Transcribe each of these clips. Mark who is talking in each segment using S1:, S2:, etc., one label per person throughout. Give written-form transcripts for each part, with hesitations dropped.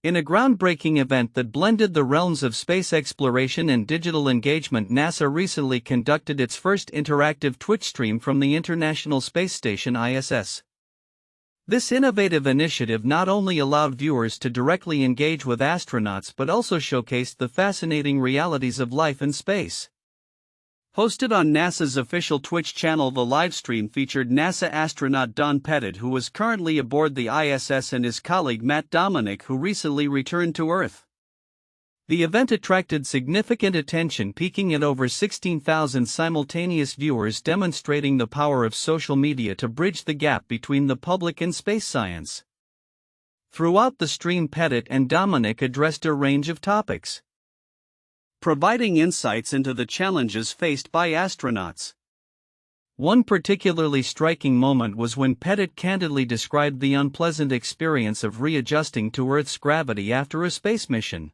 S1: In a groundbreaking event that blended the realms of space exploration and digital engagement, NASA recently conducted its first interactive Twitch stream from the International Space Station ISS. This innovative initiative not only allowed viewers to directly engage with astronauts but also showcased the fascinating realities of life in space. Hosted on NASA's official Twitch channel, the livestream featured NASA astronaut Pettit, who was currently aboard the ISS, and his colleague Dominick, who recently returned to Earth. The event attracted significant attention, peaking at over 16,000 simultaneous viewers, demonstrating the power of social media to bridge the gap between the public and space science. Throughout the stream, Pettit and Dominick addressed a range of topics, providing insights into the challenges faced by astronauts. One particularly striking moment was when Pettit candidly described the unpleasant experience of readjusting to Earth's gravity after a space mission.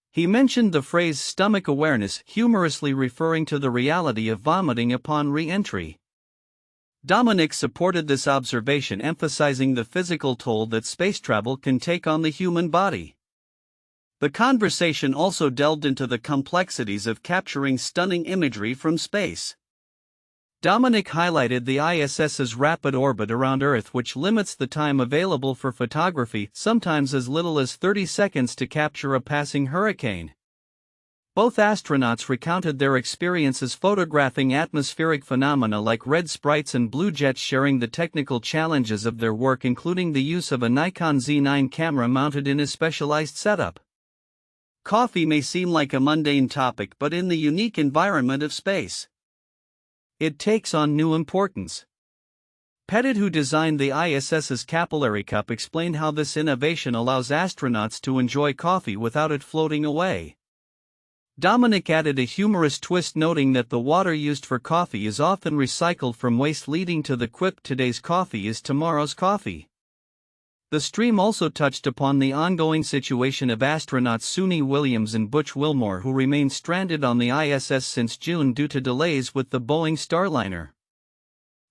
S1: He mentioned the phrase stomach awareness, humorously referring to the reality of vomiting upon re-entry. Dominick supported this observation, emphasizing the physical toll that space travel can take on the human body. The conversation also delved into the complexities of capturing stunning imagery from space. Dominick highlighted the ISS's rapid orbit around Earth, which limits the time available for photography, sometimes as little as 30 seconds to capture a passing hurricane. Both astronauts recounted their experiences photographing atmospheric phenomena like red sprites and blue jets, sharing the technical challenges of their work, including the use of a Nikon Z9 camera mounted in a specialized setup. Coffee may seem like a mundane topic, but in the unique environment of space, it takes on new importance. Pettit, who designed the ISS's capillary cup, explained how this innovation allows astronauts to enjoy coffee without it floating away. Dominick added a humorous twist, noting that the water used for coffee is often recycled from waste, leading to the quip, "Today's coffee is tomorrow's coffee." The stream also touched upon the ongoing situation of astronauts Suni Williams and Butch Wilmore, who remain stranded on the ISS since June due to delays with the Boeing Starliner.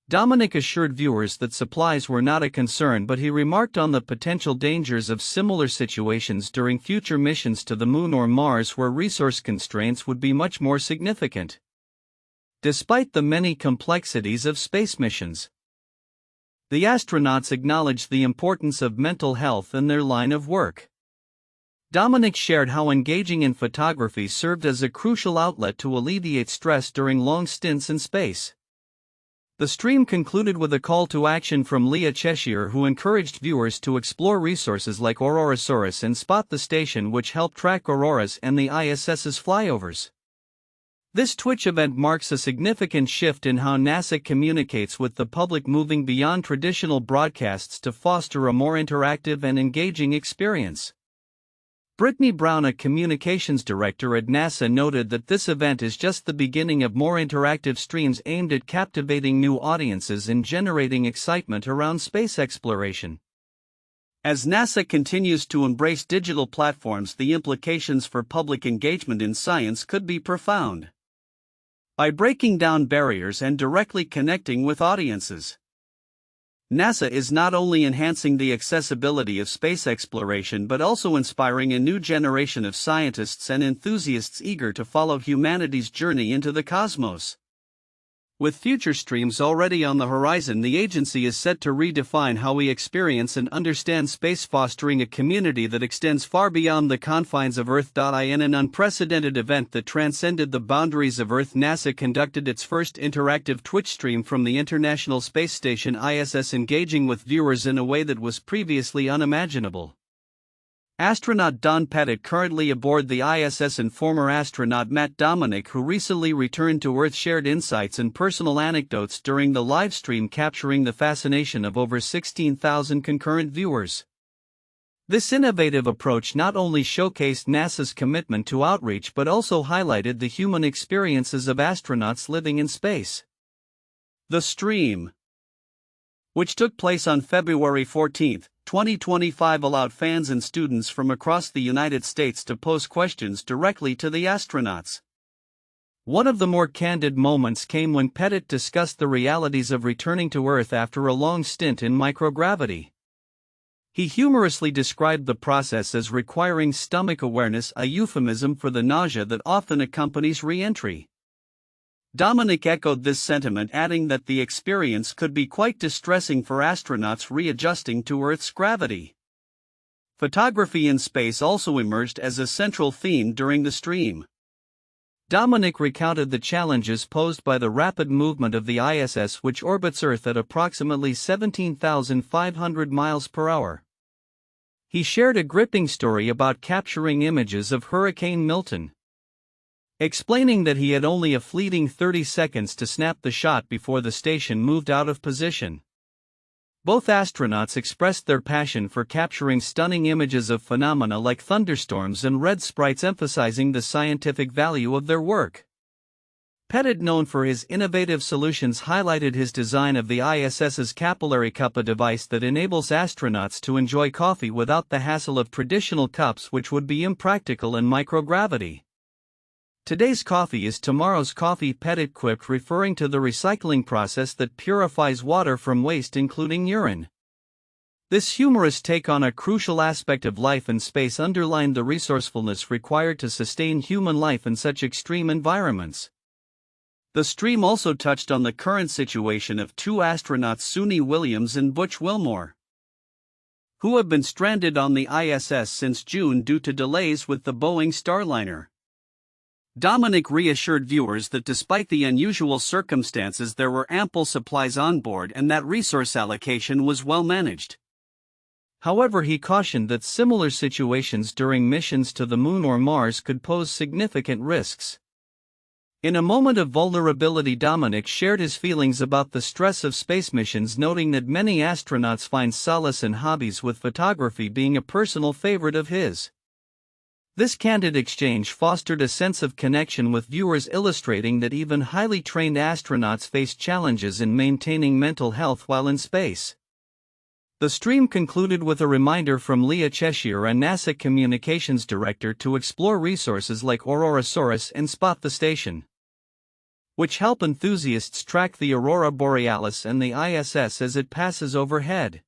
S1: Dominick assured viewers that supplies were not a concern, but he remarked on the potential dangers of similar situations during future missions to the Moon or Mars, where resource constraints would be much more significant. Despite the many complexities of space missions, the astronauts acknowledged the importance of mental health in their line of work. Dominick shared how engaging in photography served as a crucial outlet to alleviate stress during long stints in space. The stream concluded with a call to action from Leah Cheshire, who encouraged viewers to explore resources like Aurorasaurus and spot the station, which helped track auroras and the ISS's flyovers. This Twitch event marks a significant shift in how NASA communicates with the public, moving beyond traditional broadcasts to foster a more interactive and engaging experience. Brittany Brown, a communications director at NASA, noted that this event is just the beginning of more interactive streams aimed at captivating new audiences and generating excitement around space exploration. As NASA continues to embrace digital platforms, the implications for public engagement in science could be profound. By breaking down barriers and directly connecting with audiences, NASA is not only enhancing the accessibility of space exploration but also inspiring a new generation of scientists and enthusiasts eager to follow humanity's journey into the cosmos. With future streams already on the horizon, the agency is set to redefine how we experience and understand space, fostering a community that extends far beyond the confines of Earth. In an unprecedented event that transcended the boundaries of Earth, NASA conducted its first interactive Twitch stream from the International Space Station ISS, engaging with viewers in a way that was previously unimaginable. Astronaut Pettit, currently aboard the ISS, and former astronaut Dominick, who recently returned to Earth, shared insights and personal anecdotes during the live stream, capturing the fascination of over 16,000 concurrent viewers. This innovative approach not only showcased NASA's commitment to outreach but also highlighted the human experiences of astronauts living in space. The stream, which took place on February 14, 2025, allowed fans and students from across the United States to pose questions directly to the astronauts. One of the more candid moments came when Pettit discussed the realities of returning to Earth after a long stint in microgravity. He humorously described the process as requiring stomach awareness, a euphemism for the nausea that often accompanies re-entry. Dominick echoed this sentiment, adding that the experience could be quite distressing for astronauts readjusting to Earth's gravity. Photography in space also emerged as a central theme during the stream. Dominick recounted the challenges posed by the rapid movement of the ISS, which orbits Earth at approximately 17,500 miles per hour. He shared a gripping story about capturing images of Hurricane Milton, explaining that he had only a fleeting 30 seconds to snap the shot before the station moved out of position. Both astronauts expressed their passion for capturing stunning images of phenomena like thunderstorms and red sprites, emphasizing the scientific value of their work. Pettit, known for his innovative solutions, highlighted his design of the ISS's capillary cup, a device that enables astronauts to enjoy coffee without the hassle of traditional cups, which would be impractical in microgravity. "Today's coffee is tomorrow's coffee," Pettit quipped, referring to the recycling process that purifies water from waste, including urine. This humorous take on a crucial aspect of life in space underlined the resourcefulness required to sustain human life in such extreme environments. The stream also touched on the current situation of two astronauts, Suni Williams and Butch Wilmore, who have been stranded on the ISS since June due to delays with the Boeing Starliner. Dominick reassured viewers that despite the unusual circumstances, there were ample supplies on board and that resource allocation was well managed. However, he cautioned that similar situations during missions to the Moon or Mars could pose significant risks. In a moment of vulnerability, Dominick shared his feelings about the stress of space missions, noting that many astronauts find solace in hobbies, with photography being a personal favorite of his. This candid exchange fostered a sense of connection with viewers, illustrating that even highly trained astronauts face challenges in maintaining mental health while in space. The stream concluded with a reminder from Leah Cheshire, a NASA communications director, to explore resources like Aurorasaurus and Spot the Station, which help enthusiasts track the aurora borealis and the ISS as it passes overhead.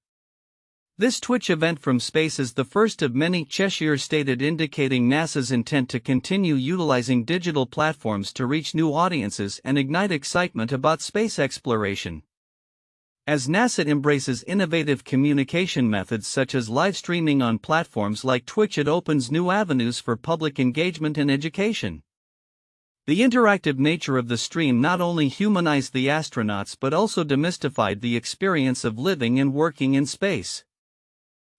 S1: This Twitch event from space is the first of many, Cheshire stated, indicating NASA's intent to continue utilizing digital platforms to reach new audiences and ignite excitement about space exploration. As NASA embraces innovative communication methods such as live streaming on platforms like Twitch, it opens new avenues for public engagement and education. The interactive nature of the stream not only humanized the astronauts but also demystified the experience of living and working in space.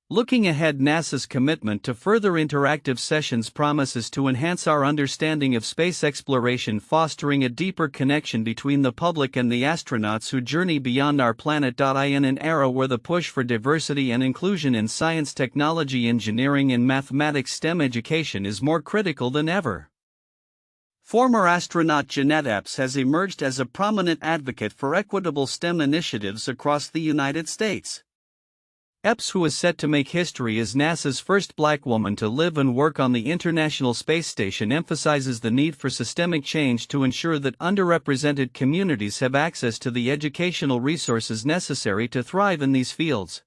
S1: Looking ahead, NASA's commitment to further interactive sessions promises to enhance our understanding of space exploration, fostering a deeper connection between the public and the astronauts who journey beyond our planet. In an era where the push for diversity and inclusion in science, technology, engineering, and mathematics STEM education is more critical than ever, former astronaut Jeanette Epps has emerged as a prominent advocate for equitable STEM initiatives across the United States. Epps, who is set to make history as NASA's first black woman to live and work on the International Space Station, emphasizes the need for systemic change to ensure that underrepresented communities have access to the educational resources necessary to thrive in these fields.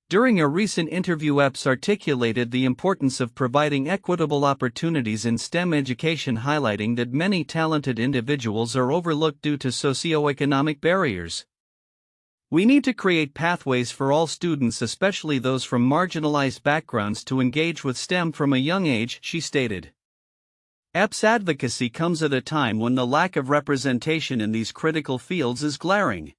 S1: During a recent interview, Epps articulated the importance of providing equitable opportunities in STEM education, highlighting that many talented individuals are overlooked due to socioeconomic barriers. "We need to create pathways for all students, especially those from marginalized backgrounds, to engage with STEM from a young age," she stated. Epps' advocacy comes at a time when the lack of representation in these critical fields is glaring,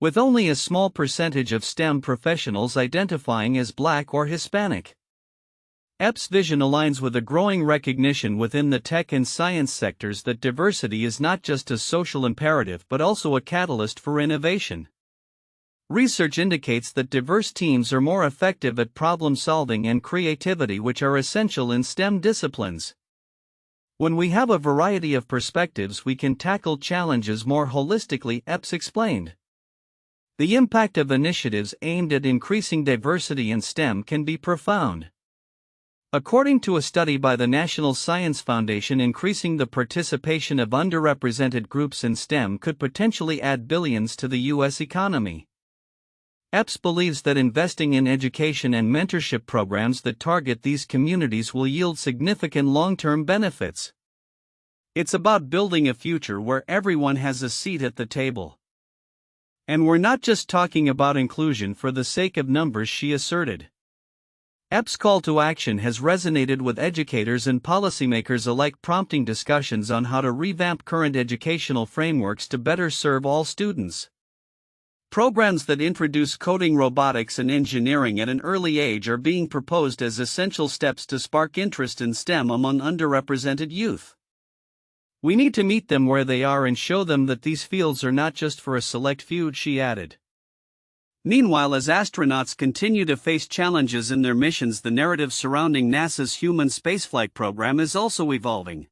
S1: with only a small percentage of STEM professionals identifying as Black or Hispanic. Epps' vision aligns with a growing recognition within the tech and science sectors that diversity is not just a social imperative but also a catalyst for innovation. Research indicates that diverse teams are more effective at problem solving and creativity, which are essential in STEM disciplines. "When we have a variety of perspectives, we can tackle challenges more holistically," Epps explained. The impact of initiatives aimed at increasing diversity in STEM can be profound. According to a study by the National Science Foundation, increasing the participation of underrepresented groups in STEM could potentially add billions to the U.S. economy. Epps believes that investing in education and mentorship programs that target these communities will yield significant long-term benefits. It's about building a future where everyone has a seat at the table. And we're not just talking about inclusion for the sake of numbers, she asserted. Epps' call to action has resonated with educators and policymakers alike, prompting discussions on how to revamp current educational frameworks to better serve all students. Programs that introduce coding, robotics, and engineering at an early age are being proposed as essential steps to spark interest in STEM among underrepresented youth. We need to meet them where they are and show them that these fields are not just for a select few, she added. Meanwhile, as astronauts continue to face challenges in their missions, the narrative surrounding NASA's human spaceflight program is also evolving.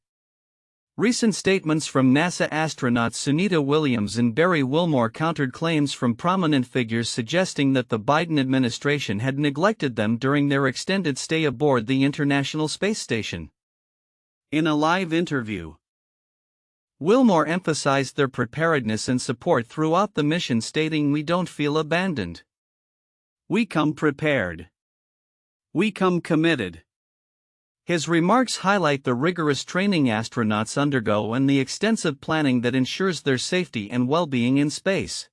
S1: Recent statements from NASA astronauts Sunita Williams and Barry Wilmore countered claims from prominent figures suggesting that the Biden administration had neglected them during their extended stay aboard the International Space Station. In a live interview, Wilmore emphasized their preparedness and support throughout the mission, stating, "We don't feel abandoned. We come prepared. We come committed." His remarks highlight the rigorous training astronauts undergo and the extensive planning that ensures their safety and well-being in space.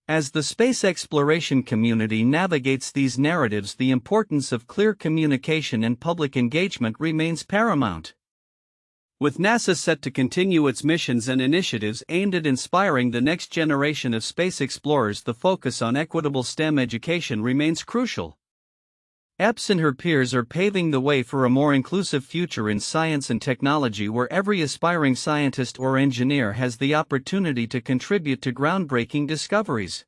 S1: As the space exploration community navigates these narratives, the importance of clear communication and public engagement remains paramount. With NASA set to continue its missions and initiatives aimed at inspiring the next generation of space explorers, the focus on equitable STEM education remains crucial. Epps and her peers are paving the way for a more inclusive future in science and technology, where every aspiring scientist or engineer has the opportunity to contribute to groundbreaking discoveries.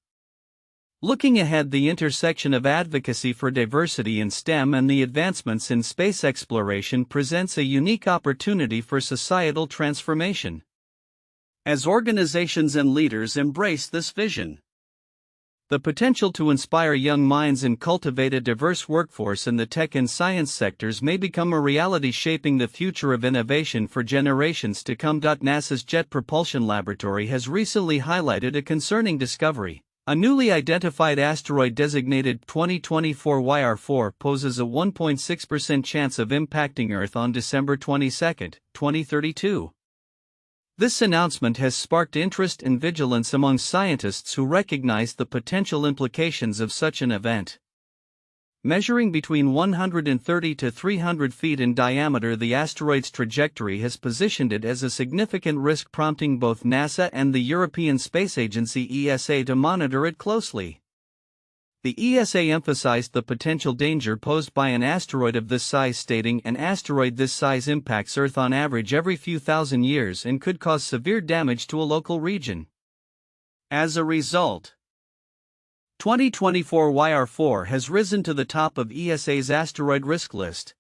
S1: Looking ahead, the intersection of advocacy for diversity in STEM and the advancements in space exploration presents a unique opportunity for societal transformation. As organizations and leaders embrace this vision, the potential to inspire young minds and cultivate a diverse workforce in the tech and science sectors may become a reality, shaping the future of innovation for generations to come. NASA's Jet Propulsion Laboratory has recently highlighted a concerning discovery. A newly identified asteroid designated 2024 YR4 poses a 1.6% chance of impacting Earth on December 22, 2032. This announcement has sparked interest and vigilance among scientists who recognize the potential implications of such an event. Measuring between 130 to 300 feet in diameter, the asteroid's trajectory has positioned it as a significant risk, prompting both NASA and the European Space Agency (ESA) to monitor it closely. The ESA emphasized the potential danger posed by an asteroid of this size, stating, "An asteroid this size impacts Earth on average every few thousand years and could cause severe damage to a local region." As a result, 2024 YR4 has risen to the top of ESA's asteroid risk list.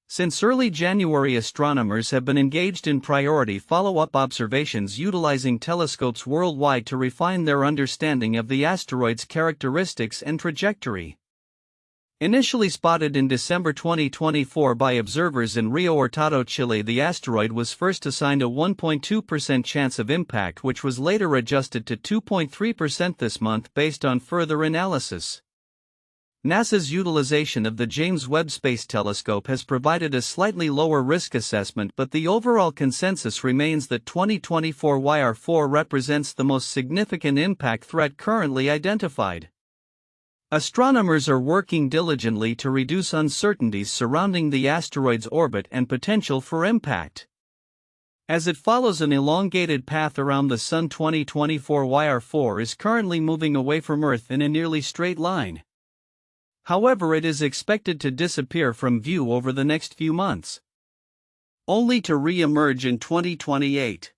S1: Since early January, astronomers have been engaged in priority follow-up observations utilizing telescopes worldwide to refine their understanding of the asteroid's characteristics and trajectory. Initially spotted in December 2024 by observers in Rio Hurtado, Chile, the asteroid was first assigned a 1.2% chance of impact, which was later adjusted to 2.3% this month based on further analysis. NASA's utilization of the James Webb Space Telescope has provided a slightly lower risk assessment, but the overall consensus remains that 2024 YR4 represents the most significant impact threat currently identified. Astronomers are working diligently to reduce uncertainties surrounding the asteroid's orbit and potential for impact. As it follows an elongated path around the Sun, 2024 YR4 is currently moving away from Earth in a nearly straight line. However, it is expected to disappear from view over the next few months, only to re-emerge in 2028.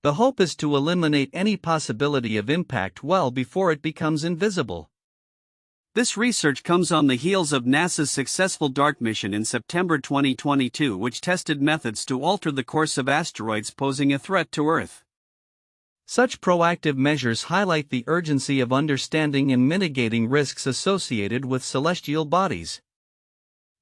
S1: The hope is to eliminate any possibility of impact well before it becomes invisible. This research comes on the heels of NASA's successful DART mission in September 2022, which tested methods to alter the course of asteroids posing a threat to Earth. Such proactive measures highlight the urgency of understanding and mitigating risks associated with celestial bodies.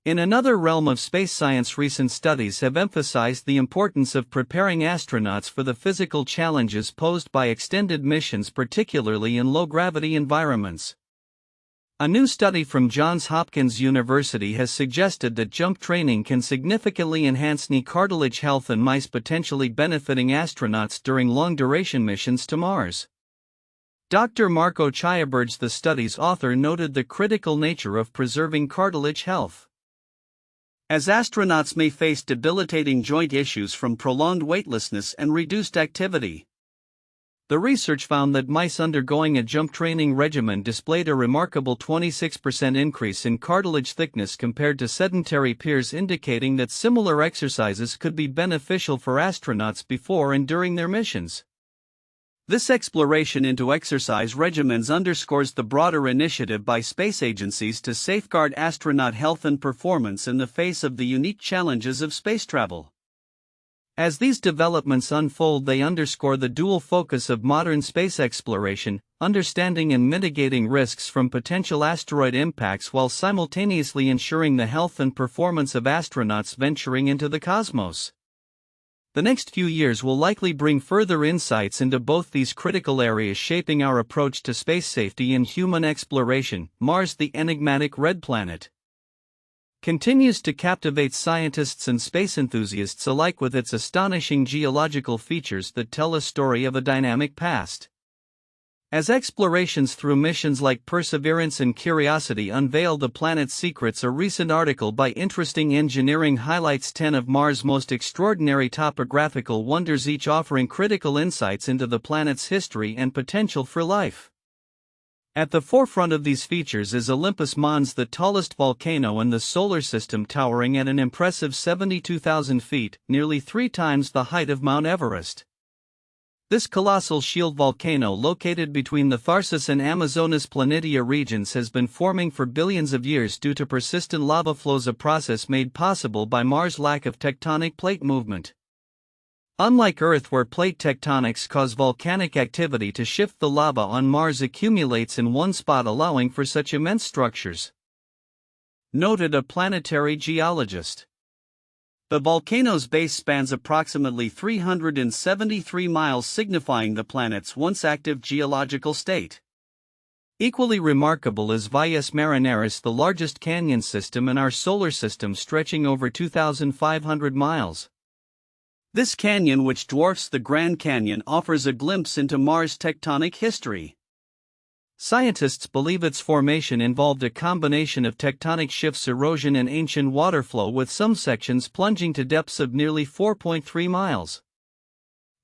S1: In another realm of space science, recent studies have emphasized the importance of preparing astronauts for the physical challenges posed by extended missions, particularly in low-gravity environments. A new study from Johns Hopkins University has suggested that jump training can significantly enhance knee cartilage health in mice, potentially benefiting astronauts during long-duration missions to Mars. Dr. Marco Chiaberge, the study's author, noted the critical nature of preserving cartilage health, as astronauts may face debilitating joint issues from prolonged weightlessness and reduced activity. The research found that mice undergoing a jump training regimen displayed a remarkable 26% increase in cartilage thickness compared to sedentary peers, indicating that similar exercises could be beneficial for astronauts before and during their missions. This exploration into exercise regimens underscores the broader initiative by space agencies to safeguard astronaut health and performance in the face of the unique challenges of space travel. As these developments unfold, they underscore the dual focus of modern space exploration: understanding and mitigating risks from potential asteroid impacts while simultaneously ensuring the health and performance of astronauts venturing into the cosmos. The next few years will likely bring further insights into both these critical areas, shaping our approach to space safety and human exploration. Mars, the enigmatic red planet, continues to captivate scientists and space enthusiasts alike with its astonishing geological features that tell a story of a dynamic past. As explorations through missions like Perseverance and Curiosity unveil the planet's secrets, a recent article by Interesting Engineering highlights 10 of Mars' most extraordinary topographical wonders, each offering critical insights into the planet's history and potential for life. At the forefront of these features is Olympus Mons, the tallest volcano in the solar system, towering at an impressive 72,000 feet, nearly 3 times the height of Mount Everest. This colossal shield volcano, located between the Tharsis and Amazonas Planitia regions, has been forming for billions of years due to persistent lava flows, a process made possible by Mars' lack of tectonic plate movement. Unlike Earth, where plate tectonics cause volcanic activity to shift, the lava on Mars accumulates in one spot, allowing for such immense structures, noted a planetary geologist. The volcano's base spans approximately 373 miles, signifying the planet's once active geological state. Equally remarkable is Valles Marineris, the largest canyon system in our solar system, stretching over 2,500 miles. This canyon, which dwarfs the Grand Canyon, offers a glimpse into Mars' tectonic history. Scientists believe its formation involved a combination of tectonic shifts, erosion, and ancient water flow, with some sections plunging to depths of nearly 4.3 miles.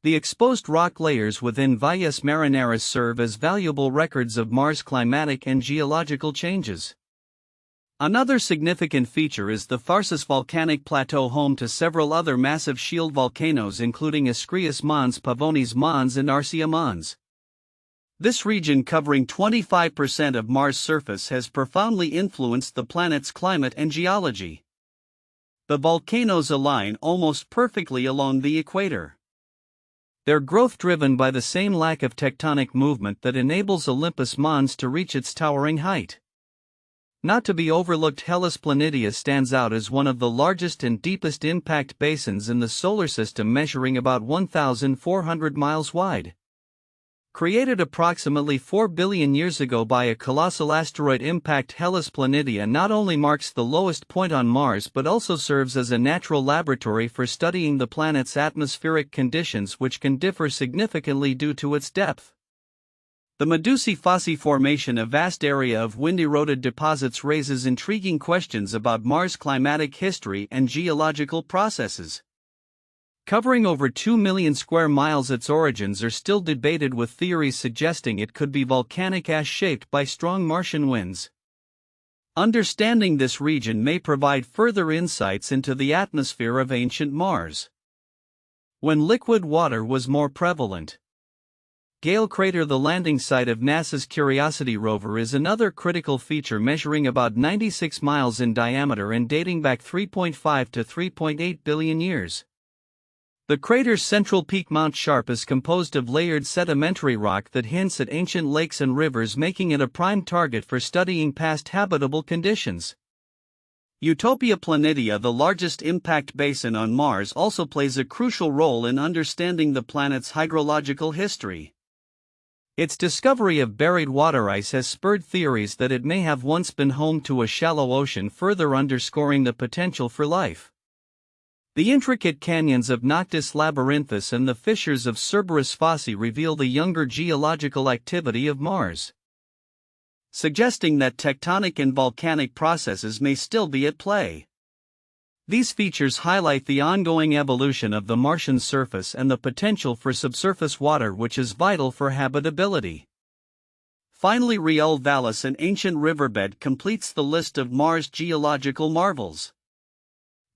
S1: The exposed rock layers within Valles Marineris serve as valuable records of Mars' climatic and geological changes. Another significant feature is the Tharsis volcanic plateau, home to several other massive shield volcanoes, including Ischrius Mons, Pavonis Mons, and Arsia Mons. This region, covering 25% of Mars' surface, has profoundly influenced the planet's climate and geology. The volcanoes align almost perfectly along the equator, their growth driven by the same lack of tectonic movement that enables Olympus Mons to reach its towering height. Not to be overlooked, Hellas Planitia stands out as one of the largest and deepest impact basins in the solar system, measuring about 1,400 miles wide. Created approximately 4 billion years ago by a colossal asteroid impact, Hellas Planitia not only marks the lowest point on Mars but also serves as a natural laboratory for studying the planet's atmospheric conditions, which can differ significantly due to its depth. The Medusae Fossae Formation, a vast area of wind-eroded deposits, raises intriguing questions about Mars' climatic history and geological processes. Covering over 2 million square miles, its origins are still debated, with theories suggesting it could be volcanic ash shaped by strong Martian winds. Understanding this region may provide further insights into the atmosphere of ancient Mars, when liquid water was more prevalent. Gale Crater, the landing site of NASA's Curiosity rover, is another critical feature, measuring about 96 miles in diameter and dating back 3.5 to 3.8 billion years. The crater's central peak, Mount Sharp, is composed of layered sedimentary rock that hints at ancient lakes and rivers, making it a prime target for studying past habitable conditions. Utopia Planitia, the largest impact basin on Mars, also plays a crucial role in understanding the planet's hydrological history. Its discovery of buried water ice has spurred theories that it may have once been home to a shallow ocean, further underscoring the potential for life. The intricate canyons of Noctis Labyrinthus and the fissures of Cerberus Fossae reveal the younger geological activity of Mars, suggesting that tectonic and volcanic processes may still be at play. These features highlight the ongoing evolution of the Martian surface and the potential for subsurface water, which is vital for habitability. Finally, Riul Vallis, an ancient riverbed, completes the list of Mars' geological marvels.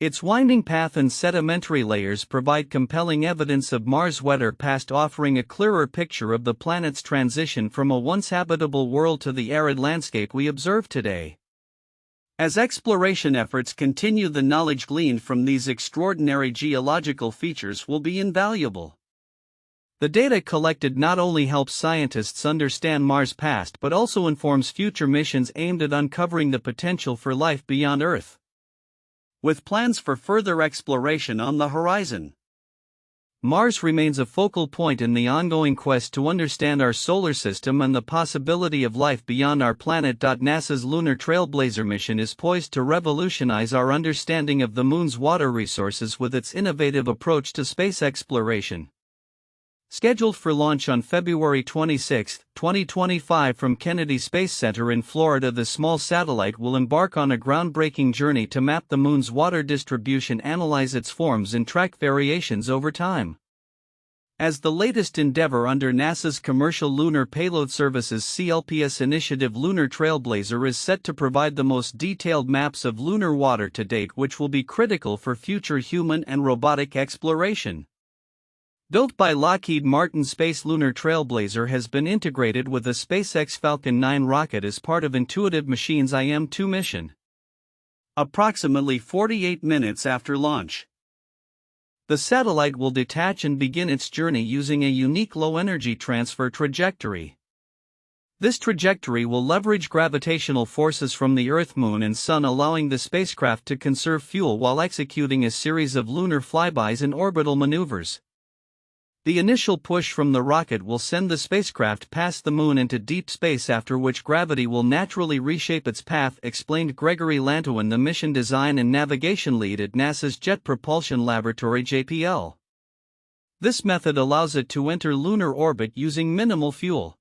S1: Its winding path and sedimentary layers provide compelling evidence of Mars' wetter past, offering a clearer picture of the planet's transition from a once habitable world to the arid landscape we observe today. As exploration efforts continue, the knowledge gleaned from these extraordinary geological features will be invaluable. The data collected not only helps scientists understand Mars' past but also informs future missions aimed at uncovering the potential for life beyond Earth, with plans for further exploration on the horizon. Mars remains a focal point in the ongoing quest to understand our solar system and the possibility of life beyond our planet. NASA's Lunar Trailblazer mission is poised to revolutionize our understanding of the Moon's water resources with its innovative approach to space exploration. Scheduled for launch on February 26, 2025 from Kennedy Space Center in Florida, the small satellite will embark on a groundbreaking journey to map the Moon's water distribution, analyze its forms, and track variations over time. As the latest endeavor under NASA's Commercial Lunar Payload Services (CLPS) initiative, Lunar Trailblazer is set to provide the most detailed maps of lunar water to date, which will be critical for future human and robotic exploration. Built by Lockheed Martin, Space Lunar Trailblazer has been integrated with the SpaceX Falcon 9 rocket as part of Intuitive Machines' IM-2 mission. Approximately 48 minutes after launch, the satellite will detach and begin its journey using a unique low-energy transfer trajectory. This trajectory will leverage gravitational forces from the Earth, Moon, and Sun, allowing the spacecraft to conserve fuel while executing a series of lunar flybys and orbital maneuvers. The initial push from the rocket will send the spacecraft past the Moon into deep space, after which gravity will naturally reshape its path, explained Gregory Lantoin, the mission design and navigation lead at NASA's Jet Propulsion Laboratory (JPL). This method allows it to enter lunar orbit using minimal fuel.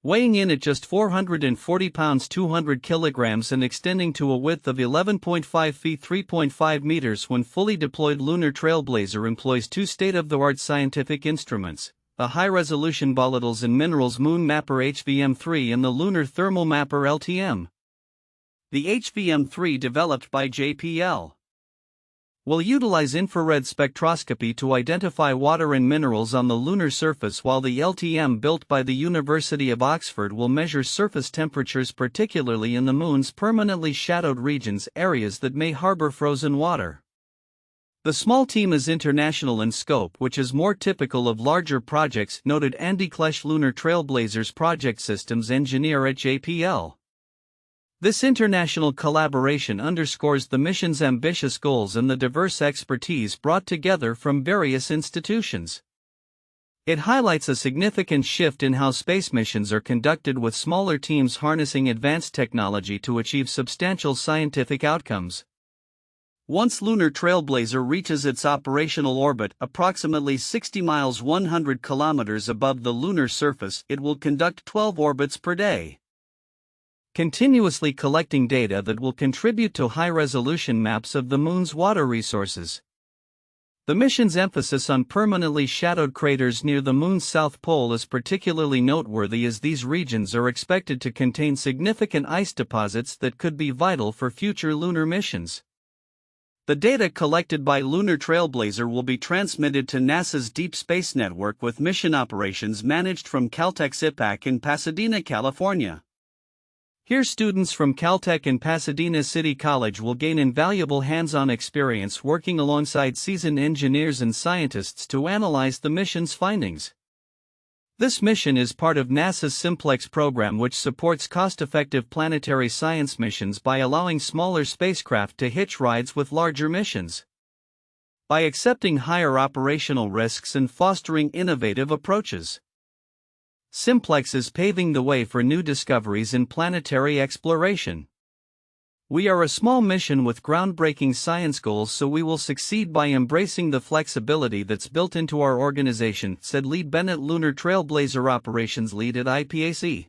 S1: Weighing in at just 440 pounds 200 kilograms and extending to a width of 11.5 feet 3.5 meters when fully deployed, Lunar Trailblazer employs two state-of-the-art scientific instruments, a high-resolution volatiles and minerals Moon Mapper HVM3 and the Lunar Thermal Mapper LTM. The HVM3, developed by JPL, will utilize infrared spectroscopy to identify water and minerals on the lunar surface, while the LTM, built by the University of Oxford, will measure surface temperatures, particularly in the Moon's permanently shadowed regions, areas that may harbor frozen water. The small team is international in scope, which is more typical of larger projects, noted Andy Klesch, Lunar Trailblazer's project systems engineer at JPL. This international collaboration underscores the mission's ambitious goals and the diverse expertise brought together from various institutions. It highlights a significant shift in how space missions are conducted, with smaller teams harnessing advanced technology to achieve substantial scientific outcomes. Once Lunar Trailblazer reaches its operational orbit, approximately 60 miles 100 kilometers above the lunar surface, it will conduct 12 orbits per day, continuously collecting data that will contribute to high-resolution maps of the Moon's water resources. The mission's emphasis on permanently shadowed craters near the Moon's south pole is particularly noteworthy, as these regions are expected to contain significant ice deposits that could be vital for future lunar missions. The data collected by Lunar Trailblazer will be transmitted to NASA's Deep Space Network, with mission operations managed from Caltech's IPAC in Pasadena, California. Here, students from Caltech and Pasadena City College will gain invaluable hands-on experience working alongside seasoned engineers and scientists to analyze the mission's findings. This mission is part of NASA's Simplex program, which supports cost-effective planetary science missions by allowing smaller spacecraft to hitch rides with larger missions. By accepting higher operational risks and fostering innovative approaches, Simplex is paving the way for new discoveries in planetary exploration. We are a small mission with groundbreaking science goals, so we will succeed by embracing the flexibility that's built into our organization, said Lee Bennett, Lunar Trailblazer Operations Lead at IPAC.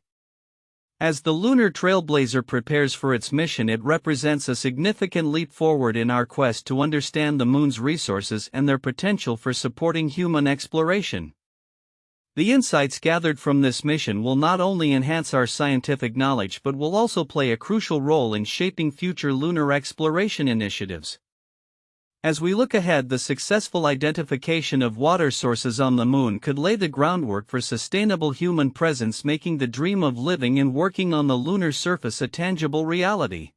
S1: As the Lunar Trailblazer prepares for its mission, it represents a significant leap forward in our quest to understand the Moon's resources and their potential for supporting human exploration. The insights gathered from this mission will not only enhance our scientific knowledge but will also play a crucial role in shaping future lunar exploration initiatives. As we look ahead, the successful identification of water sources on the Moon could lay the groundwork for sustainable human presence, making the dream of living and working on the lunar surface a tangible reality.